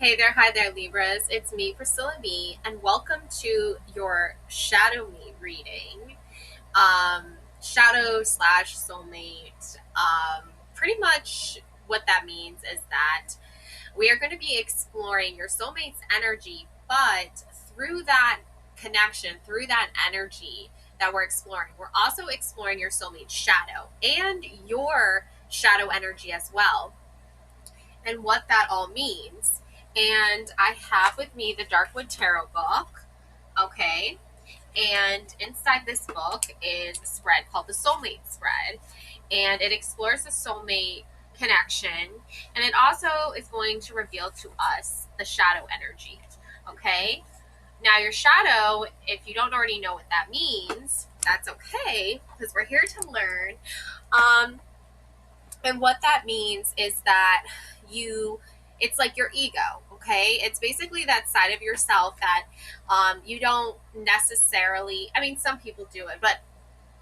Hey there, hi there, Libras. It's me, Priscilla B, and welcome to your Shadow Me reading. Shadow slash soulmate. Pretty much what that means is that we are going to be exploring your soulmate's energy, but through that connection, through that energy that we're exploring, we're also exploring your soulmate's shadow and your shadow energy as well, and what that all means. And I have with me the Darkwood Tarot book. Okay. And inside this book is a spread called the Soulmate Spread. And it explores the soulmate connection. And it also is going to reveal to us the shadow energy. Okay. Now, your shadow, if you don't already know what that means, that's okay, because we're here to learn. And what that means is that it's like your ego. Okay, it's basically that side of yourself that you don't necessarily, I mean, some people do it, but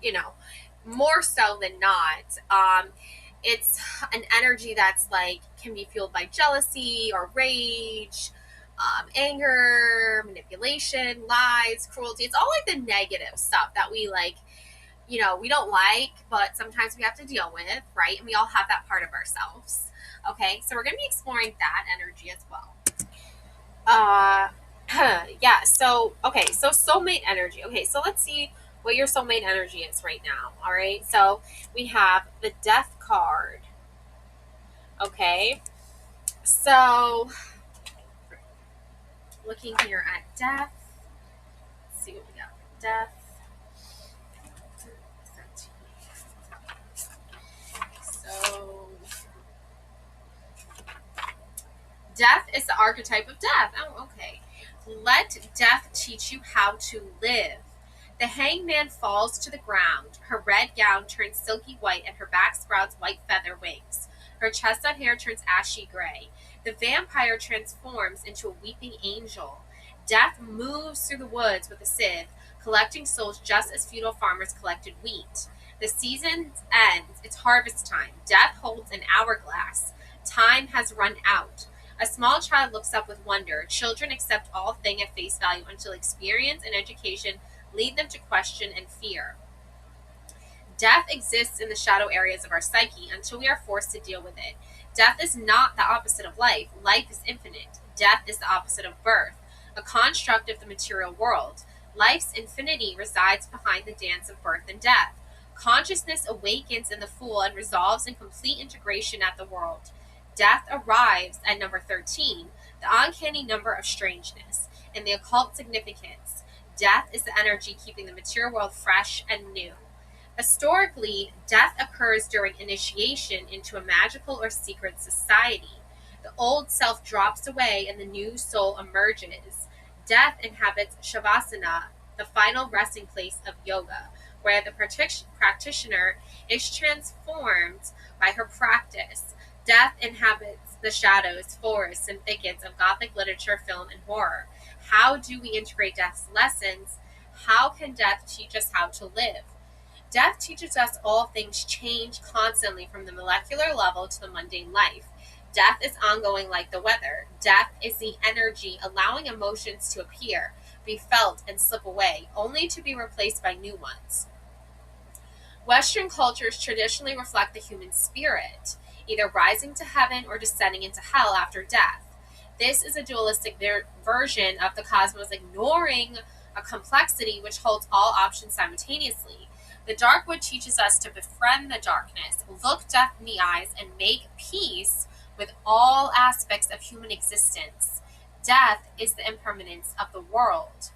you know, more so than not. It's an energy that's like can be fueled by jealousy or rage, anger, manipulation, lies, cruelty. It's all like the negative stuff that we like, we don't like, but sometimes we have to deal with, right? And we all have that part of ourselves. Okay, so we're going to be exploring that energy as well. Uh, yeah, so soulmate energy. Okay, so let's see what your soulmate energy is right now. All right, so we have the death card. Okay, so looking here at death, let's see what we got for death. So death is the archetype of death. Oh, okay. Let death teach you how to live. The hangman falls to the ground. Her red gown turns silky white, and her back sprouts white feather wings. Her chestnut hair turns ashy gray. The vampire transforms into a weeping angel. Death moves through the woods with a sieve, collecting souls just as feudal farmers collected wheat. The season ends. It's harvest time. Death holds an hourglass. Time has run out. A small child looks up with wonder. Children accept all things at face value until experience and education lead them to question and fear. Death exists in the shadow areas of our psyche until we are forced to deal with it. Death is not the opposite of life. Life is infinite. Death is the opposite of birth, a construct of the material world. Life's infinity resides behind the dance of birth and death. Consciousness awakens in the fool and resolves in complete integration at the world. Death arrives at number 13, the uncanny number of strangeness, and the occult significance. Death is the energy keeping the material world fresh and new. Historically, death occurs during initiation into a magical or secret society. The old self drops away and the new soul emerges. Death inhabits Shavasana, the final resting place of yoga, where the practitioner is transformed by her practice. Death inhabits the shadows, forests, and thickets of Gothic literature, film, and horror. How do we integrate death's lessons? How can death teach us how to live? Death teaches us all things change constantly from the molecular level to the mundane life. Death is ongoing like the weather. Death is the energy allowing emotions to appear, be felt, and slip away, only to be replaced by new ones. Western cultures traditionally reflect the human spirit, either rising to heaven or descending into hell after death. This is a dualistic version of the cosmos ignoring a complexity which holds all options simultaneously. The Darkwood teaches us to befriend the darkness, look death in the eyes, and make peace with all aspects of human existence. Death is the impermanence of the world.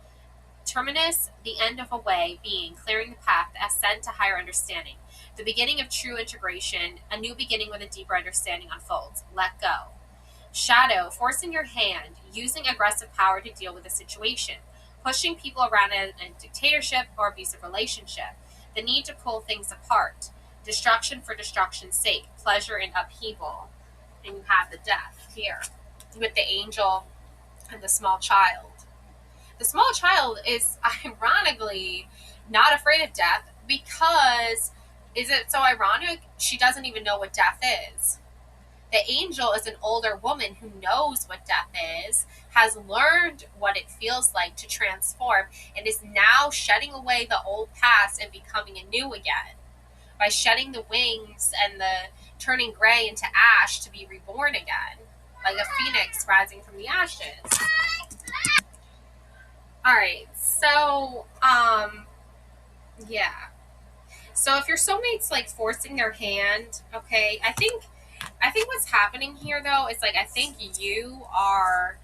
Terminus, the end of a way, being, clearing the path, the ascent to higher understanding. The beginning of true integration, a new beginning with a deeper understanding unfolds. Let go. Shadow, forcing your hand, using aggressive power to deal with a situation, pushing people around in a dictatorship or abusive relationship, the need to pull things apart, destruction for destruction's sake, pleasure in upheaval. And you have the death here with the angel and the small child. The small child is ironically not afraid of death because, is it so ironic? She doesn't even know what death is. The angel is an older woman who knows what death is, has learned what it feels like to transform, and is now shedding away the old past and becoming anew again. By shedding the wings and the turning gray into ash to be reborn again, like a phoenix rising from the ashes. All right, so yeah. So if your soulmate's like forcing their hand, okay, I think what's happening here though is like I think you are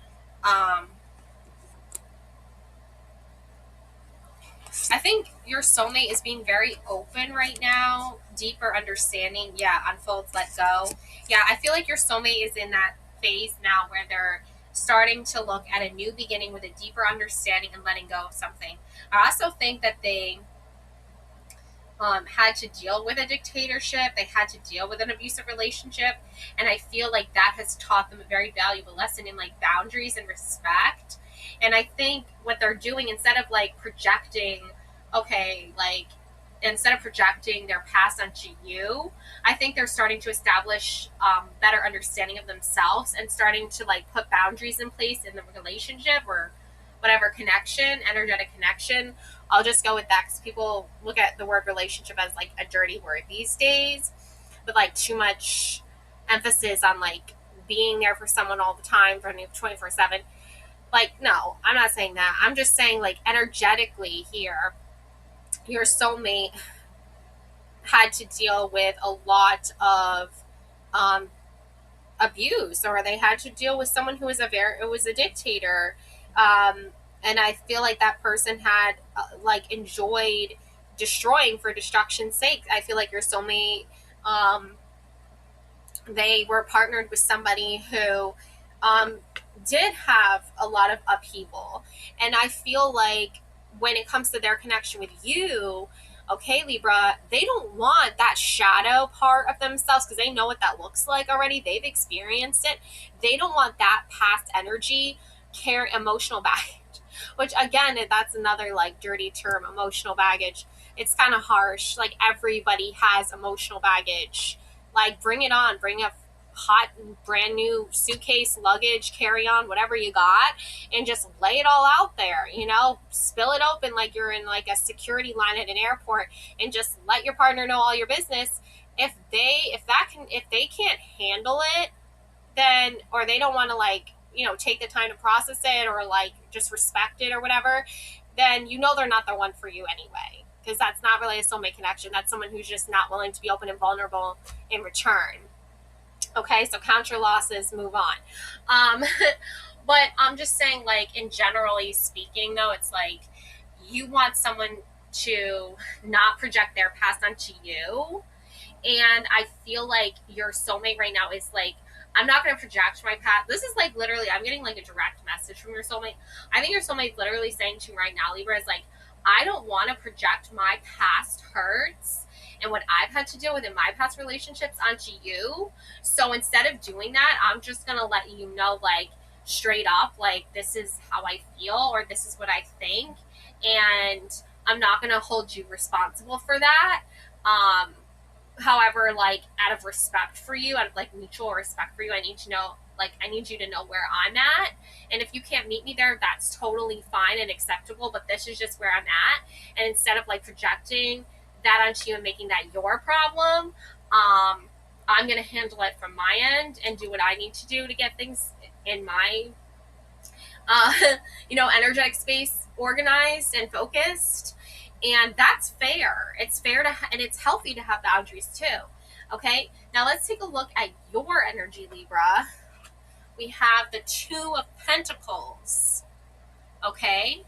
I think your soulmate is being very open right now, deeper understanding. Yeah, unfolds, let go. Yeah, I feel like your soulmate is in that phase now where they're starting to look at a new beginning with a deeper understanding and letting go of something. I also think that they had to deal with a dictatorship. They had to deal with an abusive relationship. And I feel like that has taught them a very valuable lesson in like boundaries and respect. And I think what they're doing, instead of like projecting, okay, like instead of projecting their past onto you, I think they're starting to establish better understanding of themselves and starting to like put boundaries in place in the relationship or whatever connection, energetic connection. I'll just go with that because people look at the word relationship as like a dirty word these days, with like too much emphasis on like being there for someone all the time for 24/7. Like, no, I'm not saying that. I'm just saying like energetically here, your soulmate had to deal with a lot of um, abuse, or they had to deal with someone who was a dictator, and I feel like that person had like enjoyed destroying for destruction's sake. I feel like your soulmate, they were partnered with somebody who did have a lot of upheaval, and I feel like when it comes to their connection with you, okay, Libra, they don't want that shadow part of themselves because they know what that looks like already. They've experienced it. They don't want that past energy carry emotional baggage, which again, that's another like dirty term, emotional baggage. It's kind of harsh. Like everybody has emotional baggage. Like bring it on, bring a hot brand new suitcase, luggage, carry on, whatever you got, and just lay it all out there, spill it open like you're in like a security line at an airport, and just let your partner know all your business. If they can't handle it, then, or they don't want to like take the time to process it or like just respect it or whatever, then they're not the one for you anyway, because that's not really a soulmate connection. That's someone who's just not willing to be open and vulnerable in return. Okay, so count your losses, move on. But I'm just saying, like, in generally speaking, though, it's like you want someone to not project their past onto you. And I feel like your soulmate right now is like, I'm not going to project my past. This is like literally, I'm getting like a direct message from your soulmate. I think your soulmate's literally saying to you right now, Libra, is like, I don't want to project my past hurts and what I've had to deal with in my past relationships onto you. So instead of doing that, I'm just going to let you know, like, straight up, like, this is how I feel, or this is what I think. And I'm not going to hold you responsible for that. However, like, out of respect for you, out of like mutual respect for you, I need you to know where I'm at. And if you can't meet me there, that's totally fine and acceptable, but this is just where I'm at. And instead of like projecting that onto you and making that your problem, I'm going to handle it from my end and do what I need to do to get things in my energetic space organized and focused. And that's fair. It's fair and it's healthy to have boundaries too. Okay, now let's take a look at your energy, Libra. We have the Two of Pentacles. Okay,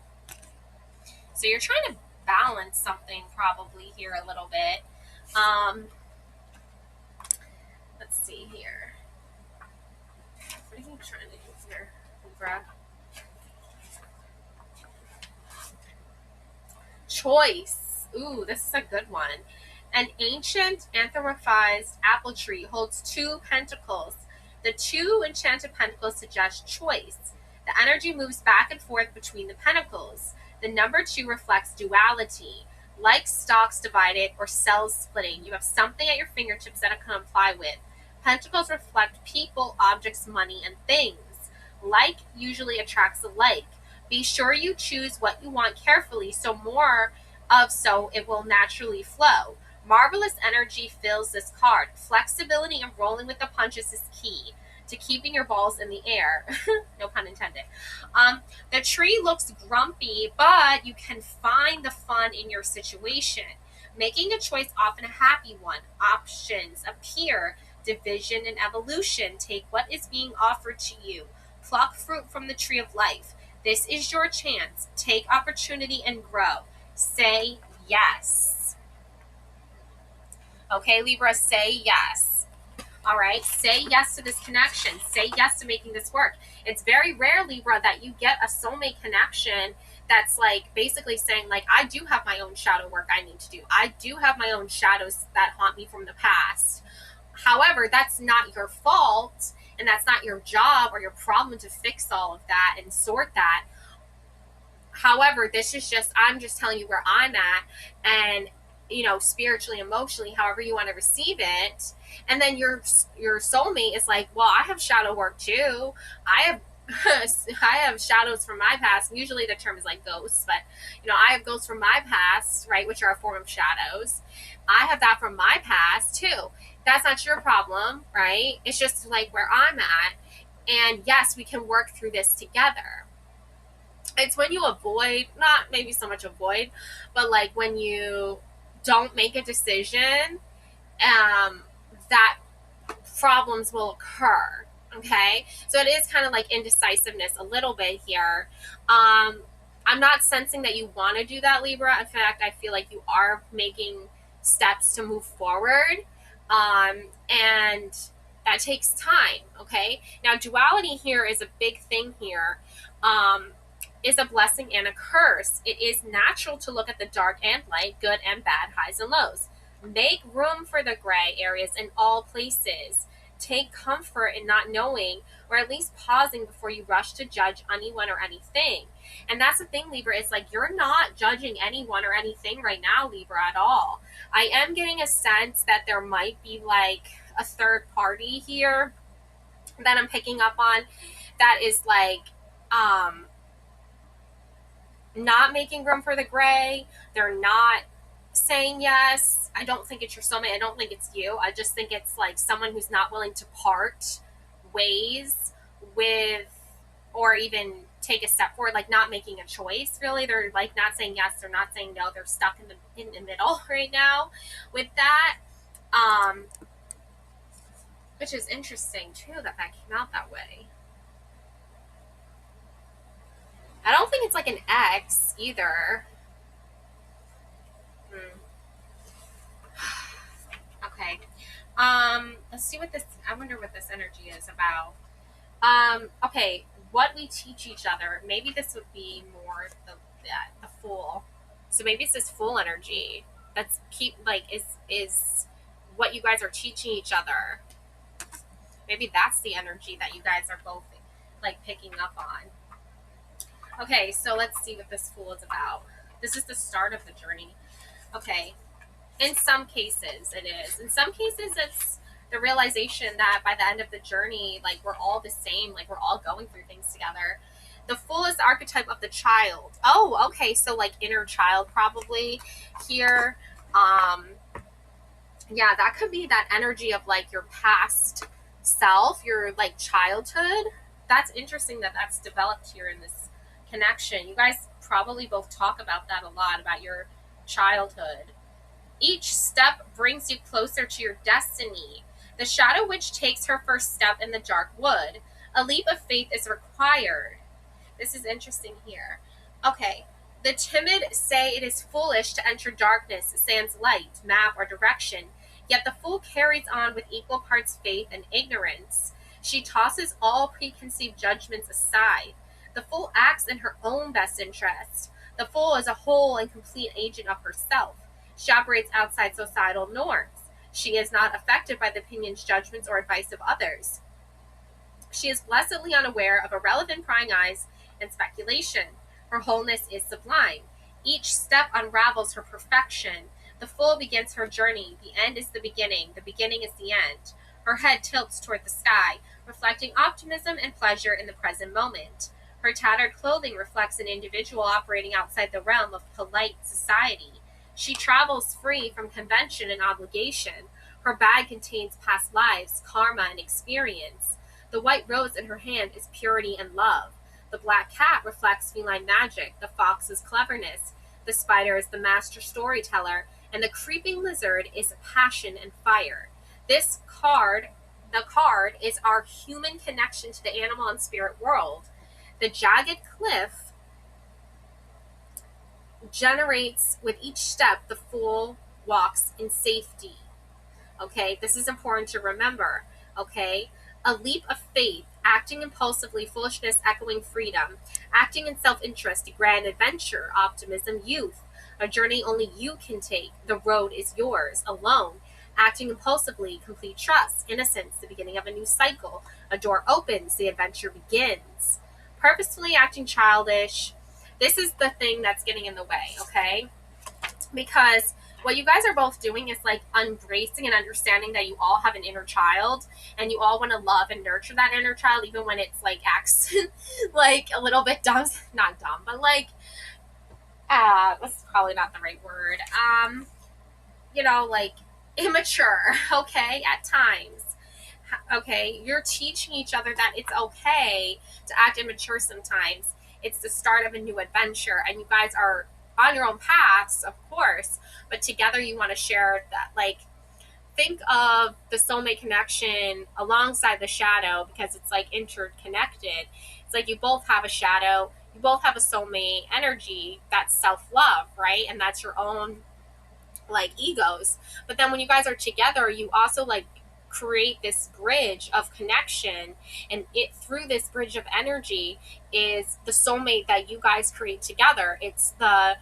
so you're trying to balance something probably here a little bit. Let's see here. What are you trying to do here, Libra? Choice. Ooh, this is a good one. An ancient anthropomorphized apple tree holds two pentacles. The two enchanted pentacles suggest choice. The energy moves back and forth between the pentacles. The number 2 reflects duality, like stalks divided or cells splitting. You have something at your fingertips that it can apply with. Pentacles reflect people, objects, money, and things. Like usually attracts alike. Be sure you choose what you want carefully, so it will naturally flow. Marvelous energy fills this card. Flexibility and rolling with the punches is key to keeping your balls in the air. No pun intended. The tree looks grumpy, but you can find the fun in your situation. Making a choice, often a happy one. Options appear. Division and evolution. Take what is being offered to you. Pluck fruit from the tree of life. This is your chance. Take opportunity and grow. Say yes. Okay, Libra, say yes. All right, say yes to this connection. Say yes to making this work. It's very rare, Libra, that you get a soulmate connection that's like basically saying, like, I do have my own shadow work I need to do. I do have my own shadows that haunt me from the past. However, that's not your fault, and that's not your job or your problem to fix all of that and sort that. However, this is just, I'm just telling you where I'm at, and spiritually, emotionally, however you want to receive it. And then your soulmate is like, well, I have shadow work too. I have I have shadows from my past. Usually the term is like ghosts, but I have ghosts from my past, right, which are a form of shadows. I have that from my past too. That's not your problem, right? It's just like where I'm at. And yes, we can work through this together. It's when you avoid, not maybe so much avoid, but like when you don't make a decision, that problems will occur. Okay, so it is kind of like indecisiveness a little bit here. I'm not sensing that you want to do that, Libra. In fact, I feel like you are making steps to move forward, and that takes time. Okay, now duality here is a big thing here. Is a blessing and a curse. It is natural to look at the dark and light, good and bad, highs and lows. Make room for the gray areas in all places. Take comfort in not knowing, or at least pausing before you rush to judge anyone or anything. And that's the thing, Libra, is like you're not judging anyone or anything right now, Libra, at all. I am getting a sense that there might be like a third party here that I'm picking up on that is like not making room for the gray. They're not saying yes. I don't think it's your soulmate. I don't think it's you. I just think it's like someone who's not willing to part ways with, or even take a step forward, like not making a choice, really. They're like not saying yes, they're not saying no. They're stuck in the middle right now with that. Which is interesting too that came out that way. I don't think it's like an ex either. Okay. Let's see what this, I wonder what this energy is about. Okay, what we teach each other. Maybe this would be more the Fool. So maybe it's this Fool energy. That's is what you guys are teaching each other. Maybe that's the energy that you guys are both like picking up on. Okay, so let's see what this Fool is about. This is the start of the journey. Okay. In some cases, it is. In some cases, it's the realization that by the end of the journey, like we're all the same, like we're all going through things together. The Fool is the archetype of the child. Oh, okay. So like inner child probably here. Yeah, that could be that energy of like your past self, your like childhood. That's interesting that that's developed here in this connection. You guys probably both talk about that a lot, about your childhood. Each step brings you closer to your destiny. The Shadow Witch takes her first step in the dark wood. A leap of faith is required. This is interesting here. Okay. The timid say it is foolish to enter darkness, sans light, map, or direction. Yet the Fool carries on with equal parts faith and ignorance. She tosses all preconceived judgments aside. The Fool acts in her own best interest. The Fool is a whole and complete agent of herself. She operates outside societal norms. She is not affected by the opinions, judgments, or advice of others. She is blessedly unaware of irrelevant prying eyes and speculation. Her wholeness is sublime. Each step unravels her perfection. The Fool begins her journey. The end is the beginning. The beginning is the end. Her head tilts toward the sky, reflecting optimism and pleasure in the present moment. Her tattered clothing reflects an individual operating outside the realm of polite society. She travels free from convention and obligation. Her bag contains past lives, karma, and experience. The white rose in her hand is purity and love. The black cat reflects feline magic, the fox's cleverness, the spider is the master storyteller, and the creeping lizard is passion and fire. The card is our human connection to the animal and spirit world. The jagged cliff generates with each step the fool walks in safety. Okay, this is important to remember. Okay, a leap of faith, acting impulsively, foolishness echoing freedom, acting in self-interest, grand adventure, optimism, youth, a journey only you can take, the road is yours, alone, acting impulsively, complete trust, innocence, the beginning of a new cycle, a door opens, the adventure begins, purposefully acting childish. This is the thing that's getting in the way, okay? Because what you guys are both doing is like embracing and understanding that you all have an inner child and you all want to love and nurture that inner child, even when it's like acts like a little bit dumb, not dumb, but like that's probably not the right word, like immature, okay, at times. Okay, you're teaching each other that it's okay to act immature sometimes. It's the start of a new adventure, and you guys are on your own paths, of course, but together you want to share that. Like, think of the soulmate connection alongside the shadow, because it's like interconnected. It's like you both have a shadow, you both have a soulmate energy. That's self-love, right? And that's your own like egos. But then when you guys are together, you also like create this bridge of connection, and it through this bridge of energy is the soulmate that you guys create together. It's the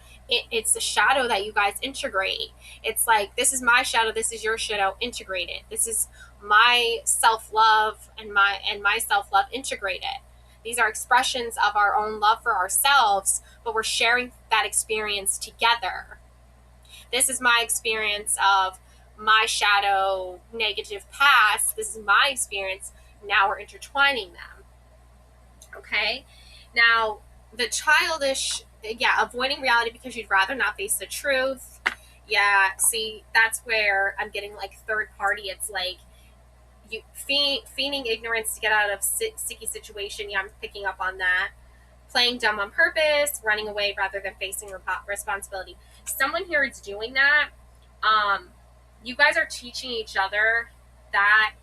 shadow that you guys integrate. It's like, this is my shadow, this is your shadow, integrated. This is my self-love and my self-love, integrated. These are expressions of our own love for ourselves, but we're sharing that experience together. This is my experience of my shadow negative past. This is my experience. Now we're intertwining them. Okay? Now, the childish, avoiding reality because you'd rather not face the truth. Yeah, see, that's where I'm getting like third party. It's like you feigning ignorance to get out of sticky situation. Yeah, I'm picking up on that. Playing dumb on purpose, running away rather than facing responsibility. Someone here is doing that. You guys are teaching each other that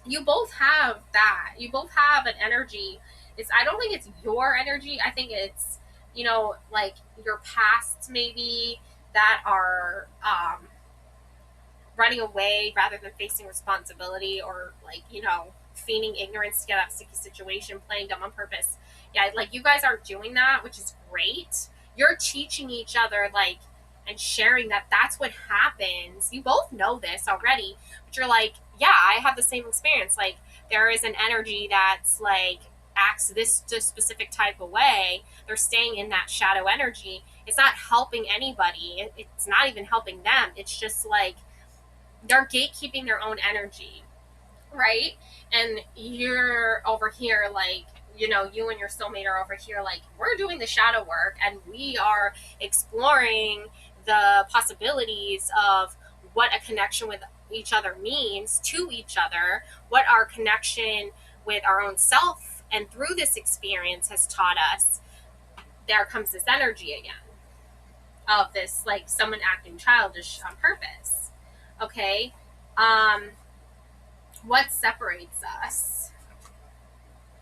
you both have that. You both have an energy. I don't think it's your energy. I think it's, like your pasts maybe that are running away rather than facing responsibility, or like, feigning ignorance to get out of a sticky situation, playing dumb on purpose. Yeah, like you guys are doing that, which is great. You're teaching each other, like, and sharing that that's what happens. You both know this already, but you're like, yeah, I have the same experience. Like, there is an energy that's like acts this specific type of way. They're staying in that shadow energy. It's not helping anybody. It's not even helping them. It's just like they're gatekeeping their own energy, right? And you're over here like, you and your soulmate are over here like, we're doing the shadow work and we are exploring the possibilities of what a connection with each other means to each other, what our connection with our own self and through this experience has taught us. There comes this energy again of this, like, someone acting childish on purpose. Okay, what separates us?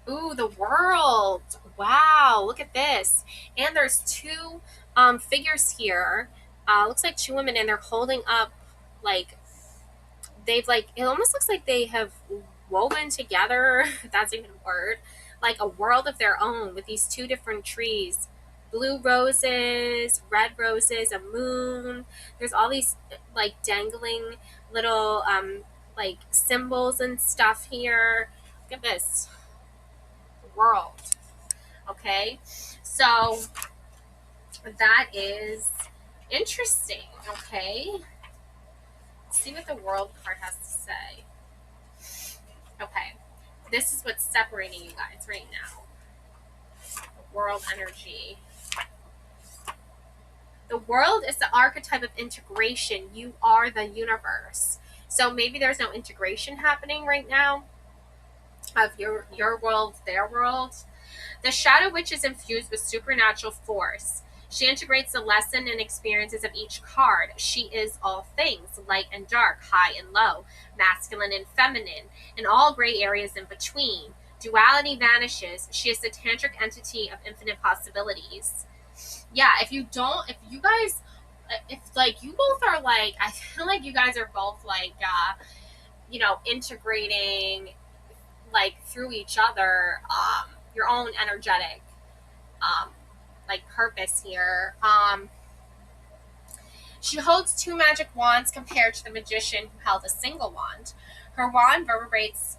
Ooh, the world. Wow, look at this. And there's two figures here. Looks like two women, and they're holding up, like, they've, like, it almost looks like they have woven together, if that's even a word, like a world of their own with these two different trees. Blue roses, red roses, a moon. There's all these, like, dangling little, like, symbols and stuff here. Look at this. World. Okay, so that is interesting. Okay, see what the World card has to say. Okay. This is what's separating you guys right now. World energy. The World is the archetype of integration. You are the universe. So maybe there's no integration happening right now of your world, their world. The Shadow Witch is infused with supernatural force. She integrates the lesson and experiences of each card. She is all things, light and dark, high and low, masculine and feminine, and all gray areas in between. Duality vanishes. She is the tantric entity of infinite possibilities. Yeah, if you guys, if like you both are like, I feel like you guys are both like, integrating like through each other, your own energetic, like purpose here. She holds 2 magic wands compared to the magician who held a single wand. Her wand reverberates,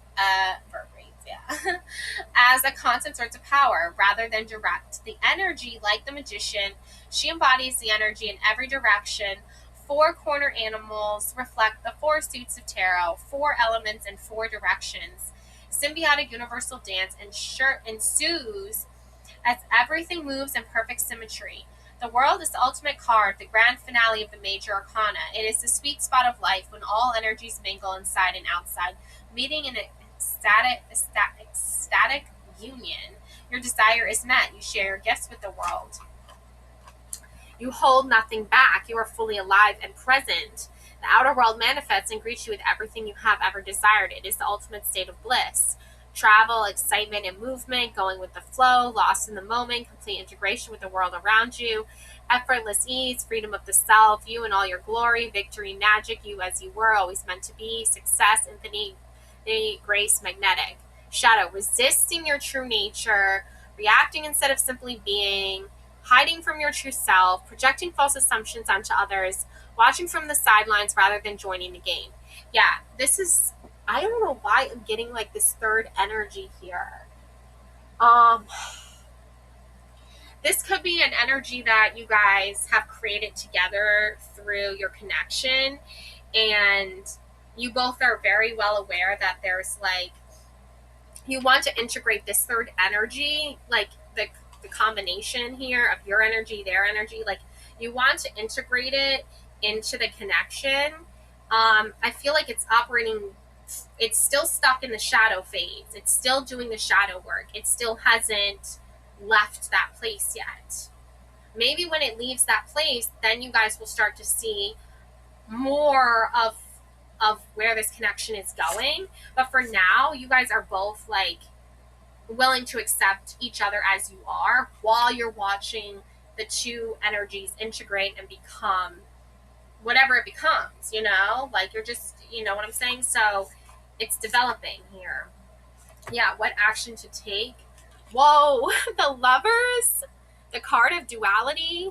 as a constant source of power rather than direct. The energy, like the magician, she embodies the energy in every direction. 4 corner animals reflect the 4 suits of tarot, 4 elements and 4 directions. Symbiotic universal dance ensues as everything moves in perfect symmetry. The World is the ultimate card, the grand finale of the major arcana. It is the sweet spot of life when all energies mingle inside and outside, meeting in an ecstatic union. Your desire is met. You share your gifts with the world. You hold nothing back. You are fully alive and present. The outer world manifests and greets you with everything you have ever desired. It is the ultimate state of bliss. Travel, excitement, and movement, going with the flow, lost in the moment, complete integration with the world around you, effortless ease, freedom of the self, you in all your glory, victory, magic, you as you were, always meant to be, success, infinity, grace, magnetic. Shadow, resisting your true nature, reacting instead of simply being, hiding from your true self, projecting false assumptions onto others, watching from the sidelines rather than joining the game. Yeah, this is, I don't know why I'm getting like this third energy here. This could be an energy that you guys have created together through your connection, and you both are very well aware that there's like, you want to integrate this third energy, like the combination here of your energy, their energy, like you want to integrate it into the connection. I feel like it's operating, it's still stuck in the shadow phase. It's still doing the shadow work. It still hasn't left that place yet. Maybe when it leaves that place, then you guys will start to see more of where this connection is going. But for now, you guys are both like willing to accept each other as you are while you're watching the 2 energies integrate and become whatever it becomes, like you're just, you know what I'm saying? So it's developing here. Yeah, what action to take? Whoa, the Lovers, the card of duality,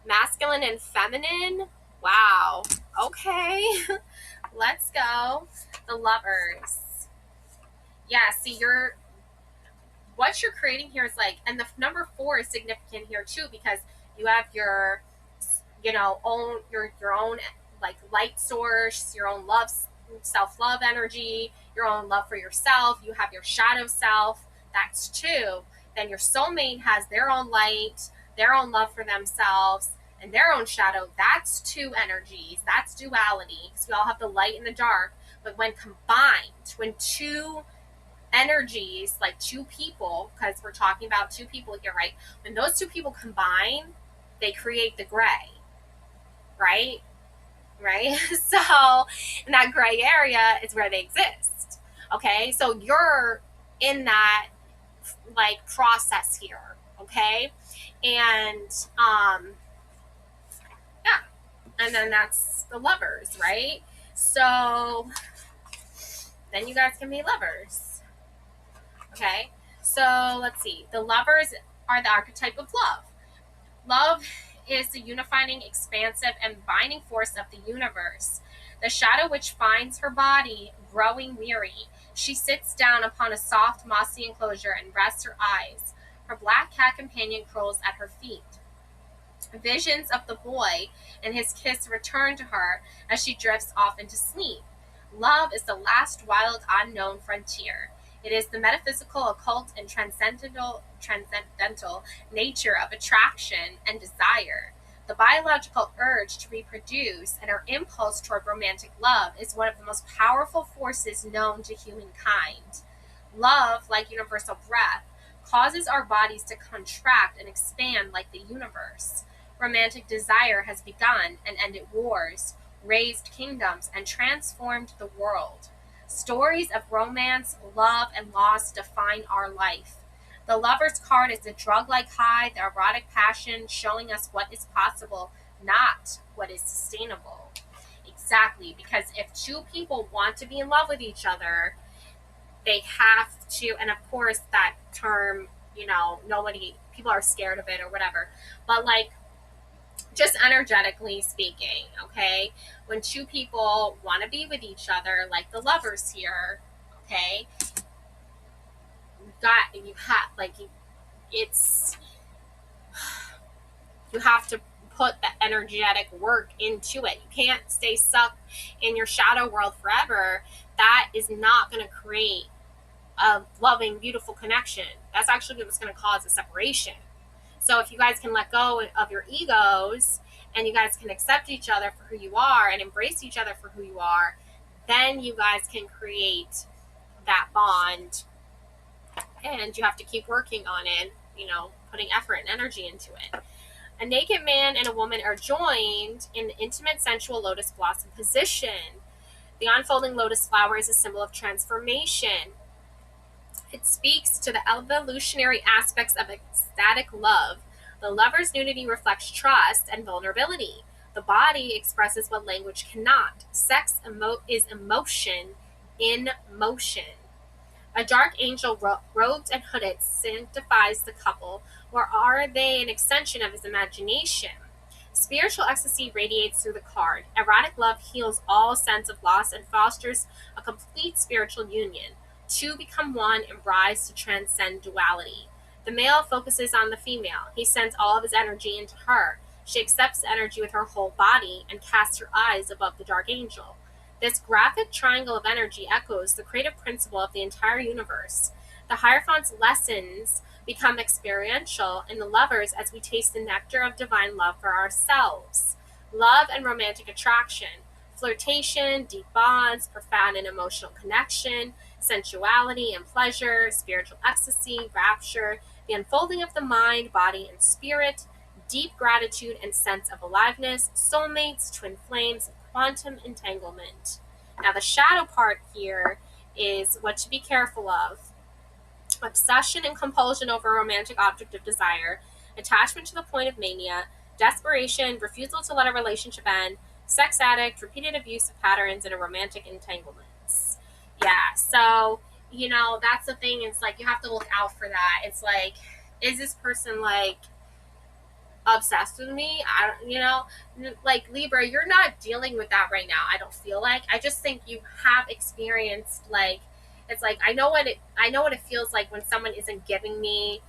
masculine and feminine. Wow. Okay. Let's go. The Lovers. Yeah, see, what you're creating here is like, and the number 4 is significant here too, because you have your, own, your own like light source, your own love, self-love energy, your own love for yourself. You have your shadow self. That's 2. Then your soulmate has their own light, their own love for themselves, and their own shadow. That's 2 energies. That's duality, because we all have the light and the dark. But when combined, when 2 energies, like 2 people, because we're talking about 2 people here, right? When those 2 people combine, they create the gray, right? So in that gray area is where they exist. Okay, so you're in that like process here. Okay, and yeah, and then that's the Lovers, right? So then you guys can be lovers. Okay, so let's see. The Lovers are the archetype of love. Love is the unifying, expansive, and binding force of the universe. The Shadow Witch finds her body growing weary. She sits down upon a soft, mossy enclosure and rests her eyes. Her black cat companion curls at her feet. Visions of the boy and his kiss return to her as she drifts off into sleep. Love is the last wild unknown frontier. It is the metaphysical, occult, and transcendental nature of attraction and desire. The biological urge to reproduce and our impulse toward romantic love is one of the most powerful forces known to humankind. Love, like universal breath, causes our bodies to contract and expand like the universe. Romantic desire has begun and ended wars, raised kingdoms, and transformed the world. Stories of romance, love, and loss define our life. The lover's card is the drug like high, the erotic passion showing us what is possible, not what is sustainable. Exactly, because if two people want to be in love with each other, they have to, and of course, that term, people are scared of it or whatever, but like, just energetically speaking, okay? When two people want to be with each other, like the lovers here, okay? It's, you have to put the energetic work into it. You can't stay stuck in your shadow world forever. That is not going to create a loving, beautiful connection. That's actually what's going to cause a separation. So if you guys can let go of your egos and you guys can accept each other for who you are and embrace each other for who you are, then you guys can create that bond. And you have to keep working on it, putting effort and energy into it. A naked man and a woman are joined in the intimate, sensual lotus blossom position. The unfolding lotus flower is a symbol of transformation. It speaks to the evolutionary aspects of ecstatic love. The lover's nudity reflects trust and vulnerability. The body expresses what language cannot. Sex is emotion in motion. A dark angel robed and hooded sanctifies the couple, or are they an extension of his imagination? Spiritual ecstasy radiates through the card. Erotic love heals all sense of loss and fosters a complete spiritual union. Two become one and rise to transcend duality. The male focuses on the female. He sends all of his energy into her. She accepts the energy with her whole body and casts her eyes above the dark angel. This graphic triangle of energy echoes the creative principle of the entire universe. The Hierophant's lessons become experiential in the lovers as we taste the nectar of divine love for ourselves. Love and romantic attraction, flirtation, deep bonds, profound and emotional connection, sensuality and pleasure, spiritual ecstasy, rapture, the unfolding of the mind, body, and spirit, deep gratitude and sense of aliveness, soulmates, twin flames, quantum entanglement. Now, the shadow part here is what to be careful of. Obsession and compulsion over a romantic object of desire, attachment to the point of mania, desperation, refusal to let a relationship end, sex addict, repeated abusive patterns, and a romantic entanglements. Yeah, so, that's the thing. It's like you have to look out for that. It's like, is this person like obsessed with me? Like Libra, you're not dealing with that right now. I don't feel like. I just think you have experienced like, it's like I know what it feels like when someone isn't giving me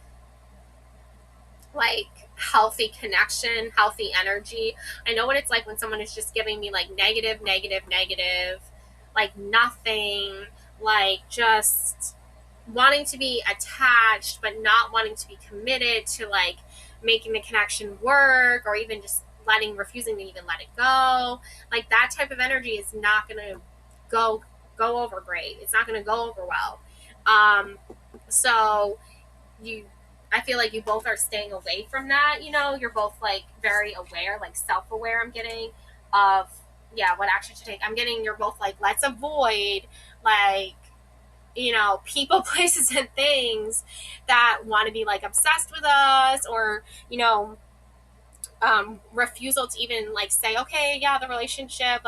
like healthy connection, healthy energy. I know what it's like when someone is just giving me like negative, like nothing, like just wanting to be attached but not wanting to be committed to like making the connection work, or even just refusing to even let it go. Like that type of energy is not going to go over great. It's not going to go over well. So I feel like you both are staying away from that. You're both like very aware, like self-aware. I'm getting of what action to take. I'm getting you're both like, let's avoid like people, places, and things that want to be like obsessed with us, or refusal to even like say, okay, yeah, the relationship,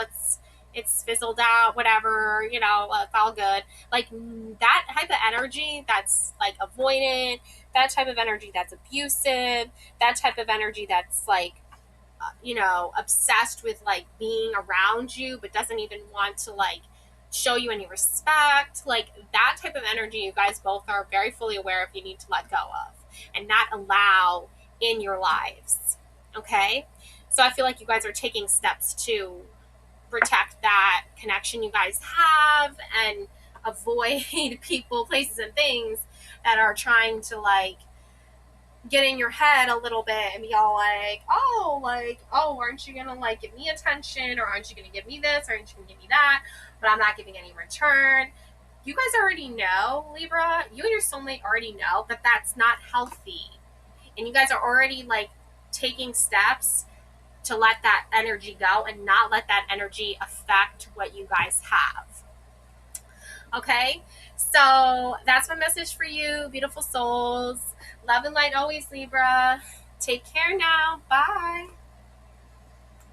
it's fizzled out, whatever, it's all good. Like that type of energy that's like avoidant, that type of energy that's abusive, that type of energy that's like obsessed with like being around you but doesn't even want to like show you any respect, like that type of energy you guys both are very fully aware of you need to let go of and not allow in your lives. Okay? So I feel like you guys are taking steps to protect that connection you guys have and avoid people, places, and things that are trying to like get in your head a little bit and be all like, oh, aren't you gonna like give me attention, or aren't you gonna give me this, or aren't you gonna give me that, but I'm not giving any return. You guys already know, Libra, you and your soulmate already know that that's not healthy. And you guys are already like taking steps to let that energy go and not let that energy affect what you guys have. Okay? So that's my message for you, beautiful souls. Love and light always, Libra. Take care now. Bye.